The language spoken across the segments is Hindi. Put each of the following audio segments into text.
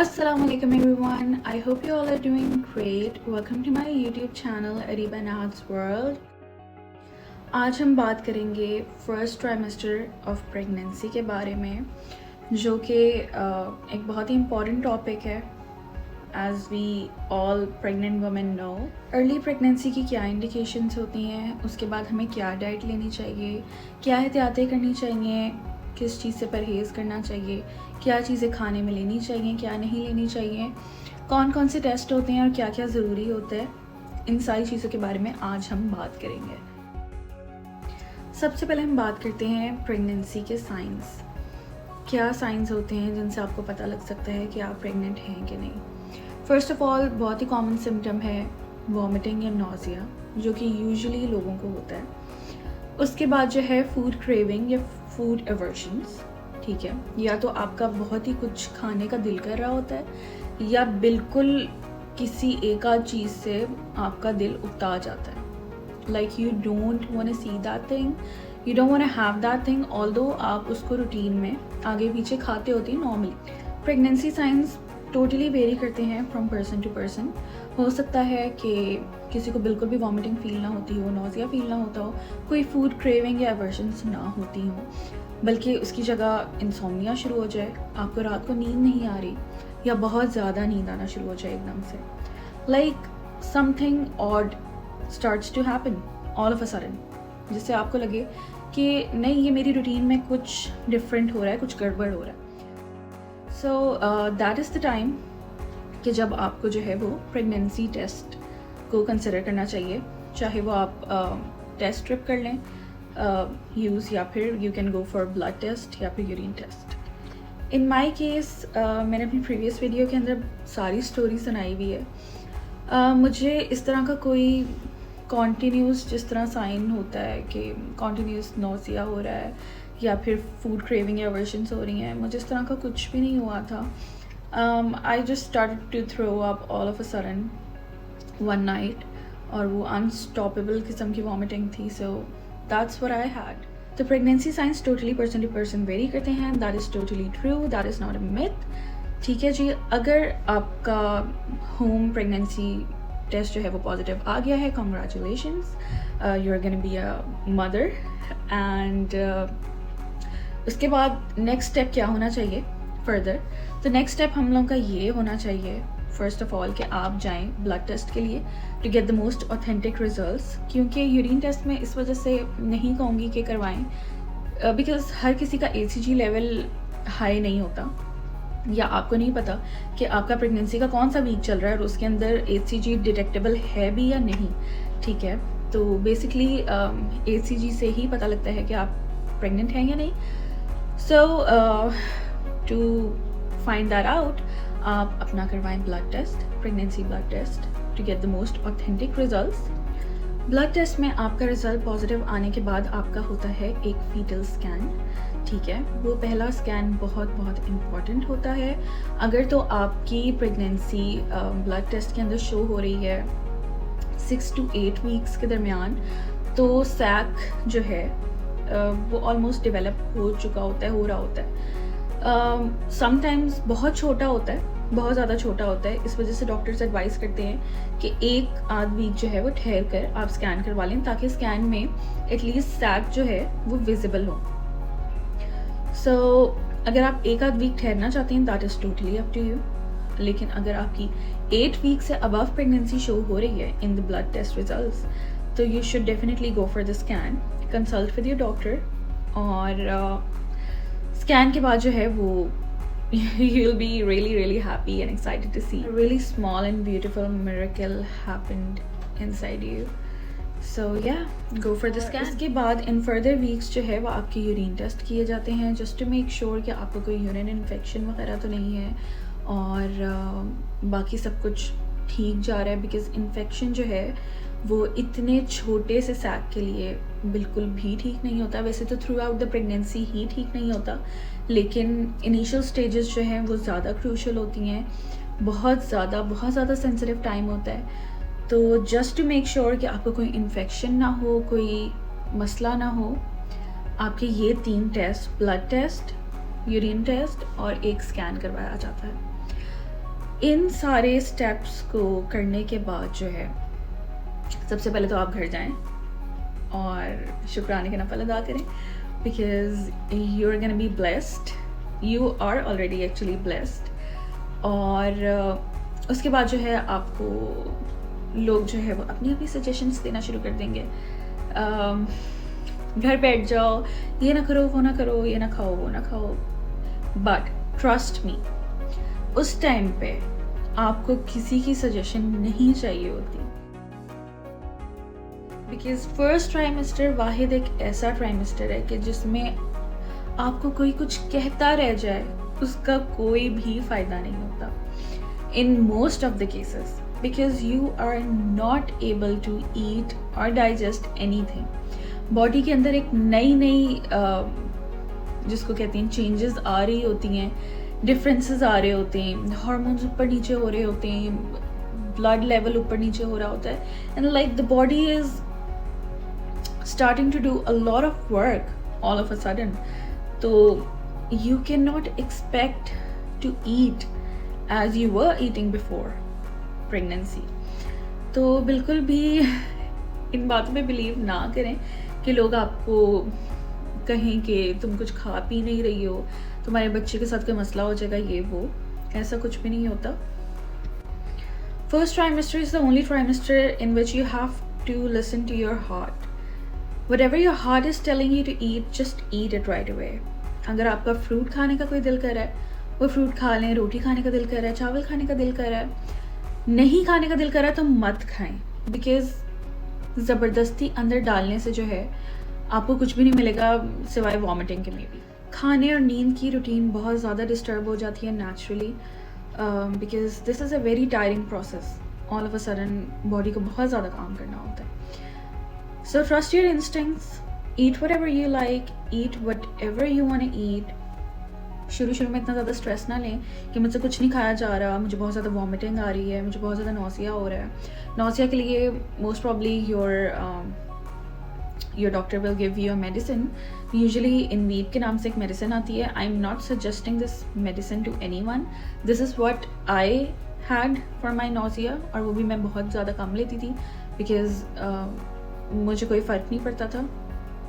Assalamualaikum everyone. I hope you all are doing great. Welcome to my YouTube channel Ariba Nahat's World. आज हम बात करेंगे फर्स्ट ट्राइमेस्टर ऑफ प्रेगनेंसी के बारे में, जो कि एक बहुत ही इम्पॉर्टेंट टॉपिक है as we all pregnant women know. Early pregnancy की क्या इंडिकेशंस होती हैं, उसके बाद हमें क्या डाइट लेनी चाहिए, क्या एहतियातें करनी चाहिए, किस चीज़ से परहेज़ करना चाहिए, क्या चीज़ें खाने में लेनी चाहिए, क्या नहीं लेनी चाहिए, कौन कौन से टेस्ट होते हैं और क्या क्या ज़रूरी होता है, इन सारी चीज़ों के बारे में आज हम बात करेंगे। सबसे पहले हम बात करते हैं प्रेगनेंसी के साइंस। क्या साइंस होते हैं जिनसे आपको पता लग सकता है कि आप प्रेग्नेंट हैं कि नहीं। फ़र्स्ट ऑफ़ ऑल बहुत ही कॉमन सिम्टम है वॉमिटिंग या नोज़िया, जो कि यूजुअली लोगों को होता है। उसके बाद जो है फूड क्रेविंग या फूड एवर्शंस, ठीक है, या तो आपका बहुत ही कुछ खाने का दिल कर रहा होता है या बिल्कुल किसी एक आध चीज़ से आपका दिल उकता जाता है। Like you don't want to see that thing, you don't want to have that thing, although आप उसको रूटीन में आगे पीछे खाते होते हैं normally. Pregnancy science totally vary करते हैं फ्रॉम पर्सन टू पर्सन। हो सकता है कि किसी को बिल्कुल भी वॉमिटिंग फील ना होती हो, नोज़िया फील ना होता हो, कोई फूड क्रेविंग या एवर्शंस ना होती हो, बल्कि उसकी जगह इंसोम्निया शुरू हो जाए, आपको रात को नींद नहीं आ रही या बहुत ज़्यादा नींद आना शुरू हो जाए एकदम से, like something odd starts to happen all of a sudden, जिससे आपको लगे कि नहीं, ये मेरी रूटीन में कुछ डिफरेंट हो रहा है, कुछ गड़बड़ हो रहा है। So that is the time कि जब आपको जो है वो प्रेगनेंसी टेस्ट को कंसिडर करना चाहिए, चाहे वो आप टेस्ट स्ट्रिप कर लें यूज़, या फिर you can go for blood test या फिर urine test. In my case मैंने अपनी प्रीवियस वीडियो के अंदर सारी स्टोरी सुनाई हुई है। मुझे इस तरह का कोई कॉन्टीन्यूस जिस तरह साइन होता है कि कॉन्टीन्यूस नोज़िया हो रहा है या फिर फूड क्रेविंग या एवर्शंस हो रही हैं, मुझे इस तरह का कुछ भी नहीं हुआ था। I just started to throw up all of a sudden one night, और वो अनस्टॉपेबल किस्म की वॉमिटिंग थी। So that's what I had. तो pregnancy science totally person to person vary करते हैं, that is totally true, that is not a myth. ठीक है जी, अगर आपका होम प्रेगनेंसी टेस्ट जो है वो पॉजिटिव आ गया है, congratulations, you are gonna be a mother. And उसके बाद नेक्स्ट स्टेप क्या होना चाहिए फर्दर? तो नेक्स्ट स्टेप हम लोगों का ये होना चाहिए फर्स्ट ऑफ ऑल कि आप जाएं ब्लड टेस्ट के लिए to get the most authentic results. क्योंकि यूरिन टेस्ट में इस वजह से नहीं कहूँगी कि करवाएं, बिकॉज हर किसी का ACG लेवल हाई नहीं होता, या आपको नहीं पता कि आपका प्रेगनेंसी का कौन सा वीक चल रहा है और उसके अंदर ACG डिटेक्टेबल है भी या नहीं। ठीक है, तो बेसिकली ACG से ही पता लगता है कि आप प्रेग्नेंट हैं या नहीं। So to find that out, आप अपना करवाएं blood test, pregnancy blood test, to get the most authentic results. Blood test में आपका रिजल्ट पॉजिटिव आने के बाद आपका होता है एक फीटल स्कैन। ठीक है, वो पहला स्कैन बहुत बहुत इम्पॉर्टेंट होता है। अगर तो आपकी प्रेगनेंसी ब्लड टेस्ट के अंदर शो हो रही है 6 to 8 वीक्स के दरमियान, तो सैक जो है वो ऑलमोस्ट डेवलप हो चुका होता है, हो रहा होता है। समटाइम्स बहुत छोटा होता है, बहुत ज़्यादा छोटा होता है। इस वजह से डॉक्टर्स एडवाइस करते हैं कि एक आध वीक जो है वो ठहर कर आप स्कैन करवा लें, ताकि स्कैन में एटलीस्ट सैक जो है वो विजिबल हो। सो अगर आप एक आध वीक ठहरना चाहते हैं, that is totally up to you. लेकिन अगर आपकी 8 वीक से अबव प्रेगनेंसी शो हो रही है in the blood test results, तो you should definitely go for the scan, consult with your doctor. और स्कैन के बाद जो है वो you'll be really happy and excited to see a really small and beautiful miracle happened inside you. So yeah, go for the scan. इसके बाद in further weeks जो है वो आपके यूरिन टेस्ट किए जाते हैं, just to make sure कि आपको कोई यूरिन इन्फेक्शन वगैरह तो नहीं है और बाकी सब कुछ ठीक जा रहा है। बिकॉज इन्फेक्शन जो है वो इतने छोटे से सैक के लिए बिल्कुल भी ठीक नहीं होता। वैसे तो थ्रू आउट द प्रेगनेंसी ही ठीक नहीं होता, लेकिन इनिशियल स्टेजेस जो हैं वो ज़्यादा क्रूशल होती हैं, बहुत ज़्यादा सेंसिटिव टाइम होता है। तो जस्ट टू मेक श्योर कि आपको कोई इन्फेक्शन ना हो, कोई मसला ना हो, आपके ये 3 test, blood test, urine test और एक स्कैन करवाया जाता है। इन सारे स्टेप्स को करने के बाद जो है, सबसे पहले तो आप घर जाएं और शुक्राने के नफल अदा करें, because you are gonna be blessed, you are already actually blessed. और उसके बाद जो है आपको लोग जो है वो अपनी अपनी सजेशंस देना शुरू कर देंगे। घर बैठ जाओ, ये ना करो, वो ना करो, ये ना खाओ, वो ना खाओ। बट ट्रस्ट मी, उस टाइम पे आपको किसी की सजेशन नहीं चाहिए होती, बिकॉज फर्स्ट ट्राइमेस्टर वाहिद एक ऐसा ट्राइमेस्टर है कि जिसमें आपको कोई कुछ कहता रह जाए उसका कोई भी फायदा नहीं होता in most of the cases, because you are not able to eat और डाइजेस्ट एनीथिंग। बॉडी के अंदर एक नई नई जिसको कहते हैं चेंजेस आ रही होती हैं, डिफरेंसेस आ रहे होते हैं, हार्मोन्स ऊपर नीचे हो रहे होते हैं, ब्लड लेवल ऊपर नीचे हो रहा होता है, and like the body is starting to do a lot of work all of a sudden. So you cannot expect to eat as you were eating before pregnancy. तो बिल्कुल भी इन बातों पे बिलीव ना करें कि लोग आपको कहें कि तुम कुछ खा पी नहीं रही हो, तुम्हारे बच्चे के साथ कोई मसला हो जाएगा, ये वो, ऐसा कुछ भी नहीं होता। First trimester is the only trimester in which you have to listen to your heart. Whatever your heart is telling you to eat, just eat it right away. अगर आपका फ्रूट खाने का कोई दिल कर रहा है, वो फ्रूट खा लें। रोटी खाने का दिल कर रहा है, चावल खाने का दिल कर रहा है, नहीं खाने का दिल कर रहा है तो मत खाएं, बिकॉज ज़बरदस्ती अंदर डालने से जो है आपको कुछ भी नहीं मिलेगा सिवाय वॉमिटिंग के। में भी खाने और नींद की रूटीन बहुत ज़्यादा डिस्टर्ब हो जाती है naturally, because this is a very tiring process. All of a sudden body को बहुत ज़्यादा काम करना होता है। So trust your instincts, eat whatever you like, eat whatever you want to eat. शुरू में इतना ज़्यादा स्ट्रेस ना लें कि मुझसे कुछ नहीं खाया जा रहा, मुझे बहुत ज़्यादा वॉमिटिंग आ रही है, मुझे बहुत ज़्यादा नौसिया हो रहा है। नौसिया के लिए most probably your doctor will give you a medicine. Usually इनवीड के नाम से एक मेडिसिन आती है। I am not suggesting this medicine to anyone, this is what I had for my nausea, और वो भी मैं बहुत ज़्यादा कम लेती थी, बिकॉज मुझे कोई फ़र्क नहीं पड़ता था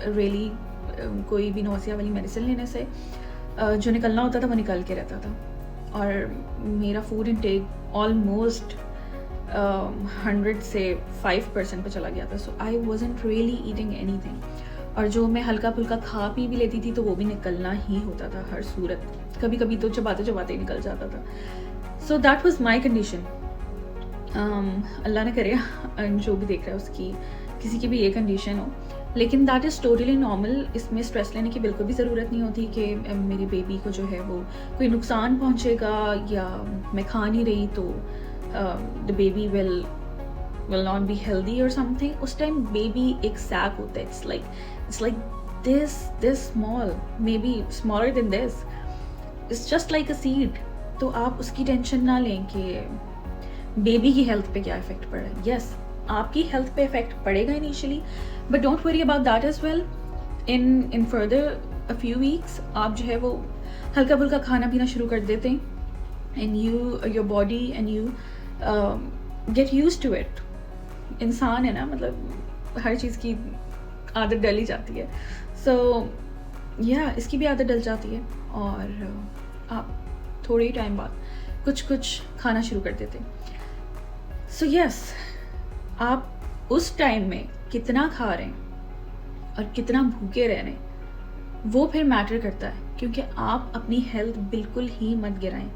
रियली कोई भी नौसिया वाली मेडिसिन लेने से। जो निकलना होता था वो निकल के रहता था, और मेरा फूड इनटेक ऑलमोस्ट 100 से 5% पे चला गया था। So I wasn't really eating anything, और जो मैं हल्का फुल्का खा पी भी लेती थी तो वो भी निकलना ही होता था हर सूरत, कभी कभी तो चबाते चबाते ही निकल जाता था। So that was my condition. अल्लाह ने करे जो भी देख रहा है उसकी किसी की भी ये कंडीशन हो, लेकिन दैट इज़ टोटली नॉर्मल। इसमें स्ट्रेस लेने की बिल्कुल भी ज़रूरत नहीं होती कि मेरे बेबी को जो है वो कोई नुकसान पहुंचेगा या मैं खा नहीं रही तो the baby will not be healthy और समथिंग। उस टाइम बेबी एक सैक होता है, it's like this small, may be smaller than this, it's just like a seed. तो आप उसकी टेंशन ना लें कि बेबी की हेल्थ पे क्या इफेक्ट पड़ रहा है। यस, आपकी हेल्थ पे इफेक्ट पड़ेगा initially, but don't worry about that as well. In further a few weeks आप जो है वो हल्का फुल्का खाना पीना शुरू कर देते हैं, and your body and you get used to it. इंसान है ना, मतलब हर चीज़ की आदत डल ही जाती है। सो इसकी भी आदत डल जाती है, और आप थोड़े ही टाइम बाद कुछ कुछ खाना शुरू कर देते हैं। सो आप उस टाइम में कितना खा रहे हैं और कितना भूखे रह रहे हैं वो फिर मैटर करता है, क्योंकि आप अपनी हेल्थ बिल्कुल ही मत गिराएं,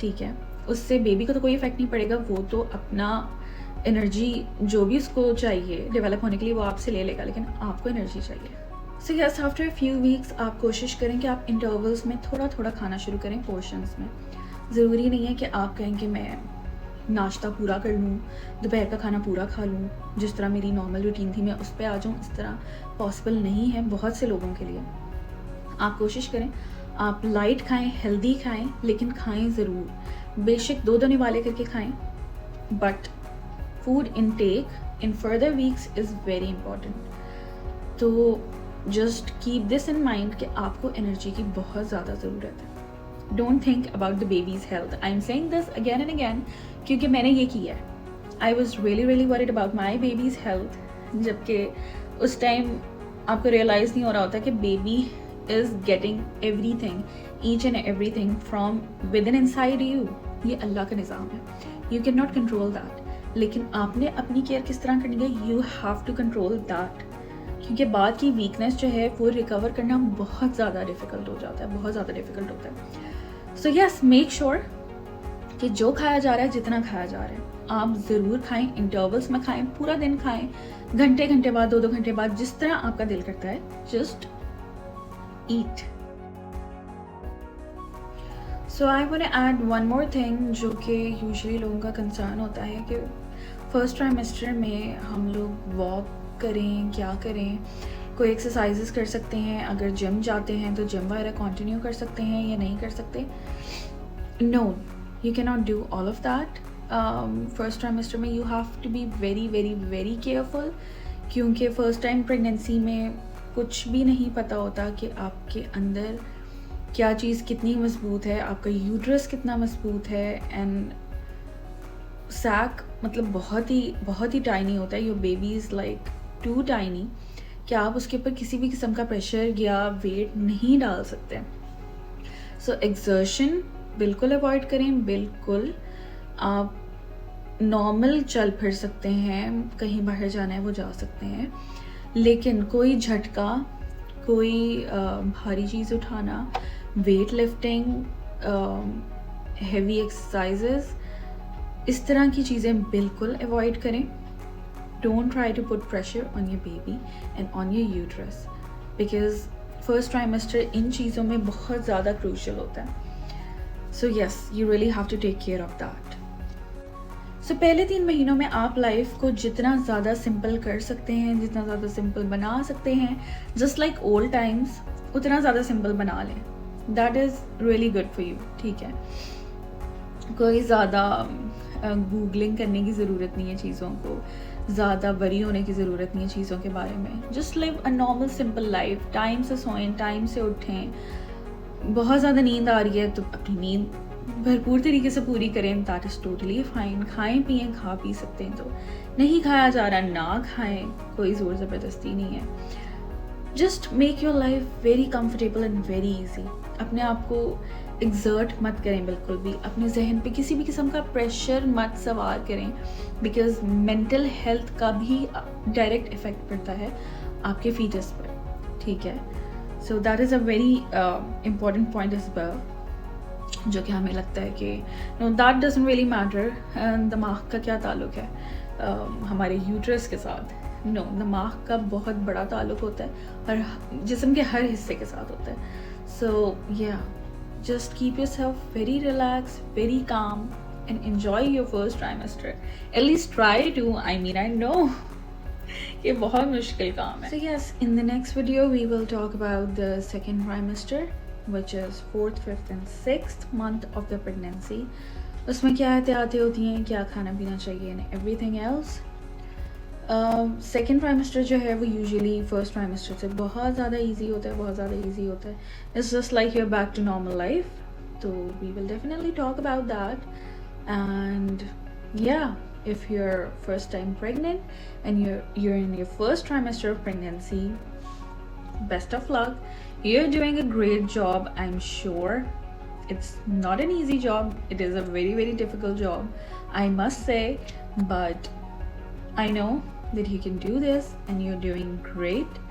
ठीक है। उससे बेबी को तो कोई इफेक्ट नहीं पड़ेगा, वो तो अपना एनर्जी जो भी उसको चाहिए डेवलप होने के लिए वो आपसे ले लेगा, लेकिन आपको एनर्जी चाहिए। So yes, after few weeks आप कोशिश करें कि आप इंटरवल्स में थोड़ा थोड़ा खाना शुरू करें, पोर्शंस में। ज़रूरी नहीं है कि आप कहें कि मैं नाश्ता पूरा कर लूँ, दोपहर का खाना पूरा खा लूँ, जिस तरह मेरी नॉर्मल रूटीन थी मैं उस पर आ जाऊँ। इस तरह पॉसिबल नहीं है बहुत से लोगों के लिए। आप कोशिश करें आप लाइट खाएं, हेल्दी खाएं, लेकिन खाएं ज़रूर। बेशक 2 दिन वाले करके खाएं, but food intake in further weeks is very important. तो just keep this in mind कि आपको एनर्जी की बहुत ज़्यादा ज़रूरत है। Don't think about the baby's health. I am saying this again and again क्योंकि मैंने ये किया है. I was really worried about my baby's health, जबकि उस टाइम आपको रियलाइज़ नहीं हो रहा होता कि baby is getting everything, each and everything from with in inside you. ये अल्लाह का निज़ाम है, you can not control that. लेकिन आपने अपनी केयर किस तरह करनी है, you have to control that. क्योंकि बाद की वीकनेस जो है वो रिकवर करना बहुत ज़्यादा डिफ़िकल्ट हो जाता है, बहुत ज़्यादा डिफ़िकल्ट होता है. सो यस, मेक श्योर कि जो खाया जा रहा है, जितना खाया जा रहा है, आप ज़रूर खाएं, इंटरवल्स में खाएं, पूरा दिन खाएं, घंटे बाद, 2-2 घंटे बाद, जिस तरह आपका दिल करता है, just eat. So I want to add one more thing जो कि यूजुअली लोगों का कंसर्न होता है कि फर्स्ट ट्राइमेस्टर में हम लोग वॉक करें, क्या करें, कोई एक्सरसाइजेस कर सकते हैं, अगर जिम जाते हैं तो जिम वगैरह कंटिन्यू कर सकते हैं या नहीं कर सकते. No, you can not do all of that. First trimester में you have to be very careful, क्योंकि फर्स्ट टाइम प्रेगनेंसी में कुछ भी नहीं पता होता कि आपके अंदर क्या चीज़ कितनी मजबूत है, आपका यूट्रस कितना मजबूत है. एंड सैक मतलब बहुत ही टाइनी होता है. Your baby is like too tiny कि आप उसके ऊपर किसी भी किस्म का प्रेशर या वेट नहीं डाल सकते. सो एक्सर्शन बिल्कुल अवॉइड करें. बिल्कुल आप नॉर्मल चल फिर सकते हैं, कहीं बाहर जाना है वो जा सकते हैं, लेकिन कोई झटका, कोई भारी चीज़ उठाना, वेट लिफ्टिंग, हेवी एक्सरसाइजेस, इस तरह की चीज़ें बिल्कुल अवॉइड करें. Don't try to put pressure on your baby and on your uterus, because first trimester इन चीज़ों में बहुत ज़्यादा क्रूशियल होता है. So yes, you really have to take care of that. So पहले 3 महीनों में आप लाइफ को जितना ज़्यादा सिंपल कर सकते हैं, जितना ज़्यादा सिंपल बना सकते हैं, जस्ट लाइक ओल्ड टाइम्स, उतना ज़्यादा सिंपल बना लें. That is really good for you. ठीक है, कोई ज़्यादा गूगलिंग करने की ज़रूरत नहीं है चीज़ों को, ज़्यादा वरी होने की ज़रूरत नहीं है चीज़ों के बारे में. Just live a normal simple life. Time से सोएं, टाइम से उठें. बहुत ज़्यादा नींद आ रही है तो अपनी नींद भरपूर तरीके से पूरी करें. That is totally fine. खाएं पिएं, खा पी सकते हैं तो. नहीं खाया जा रहा, ना खाएं, कोई ज़ोर ज़बरदस्ती नहीं है. Just make your life very comfortable and very easy. अपने आप को एग्जर्ट मत करें बिल्कुल भी. अपने जहन पे किसी भी किस्म का प्रेशर मत सवार करें, बिकॉज मेंटल हेल्थ का भी डायरेक्ट इफेक्ट पड़ता है आपके फीटस पर. ठीक है, so that is a very important point as well, जो कि हमें लगता है कि no, that doesn't really matter. दिमाग का क्या ताल्लुक है हमारे यूट्रस के साथ? नो, दिमाग का बहुत बड़ा ताल्लुक होता है और जिस्म के हर हिस्से के साथ होता है. सो या, just keep yourself very relaxed, very calm, and enjoy your first trimester. At least try to. I mean, I know ये बहुत मुश्किल काम है. So yes, in the next video we will talk about the second trimester, which is 4th, 5th and 6th month of the pregnancy. उसमें क्या एहतियातें होती हैं, क्या खाना पीना चाहिए and everything else. Second trimester जो है वो यूजुअली फर्स्ट ट्राइमेस्टर से बहुत ज़्यादा ईजी होता है, बहुत ज़्यादा ईजी होता है. It's just like you're back to normal life. तो we will definitely talk about that. And yeah, if you're first time pregnant and you're in your first trimester of pregnancy, best of luck. You're doing a great job, I'm sure. It's not an easy job. It is a very difficult job, I must say, but I know that you can do this and you're doing great.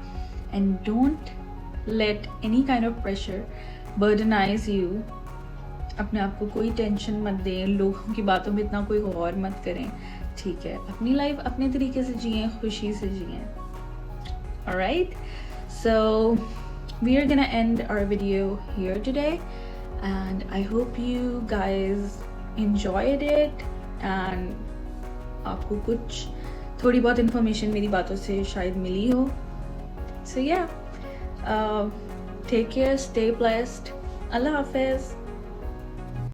And don't let any kind of pressure burdenize you. अपने आप को कोई टेंशन मत दें, लोगों की बातों में इतना कोई गौर मत करें. ठीक है, अपनी लाइफ अपने तरीके से जिएं, खुशी से जिएं. Alright, so we are gonna end our video here today and I hope you guys enjoyed it and आपको कुछ थोड़ी बहुत इन्फॉर्मेशन मेरी बातों से शायद मिली हो. So yeah, take care, stay blessed. Allah Hafiz.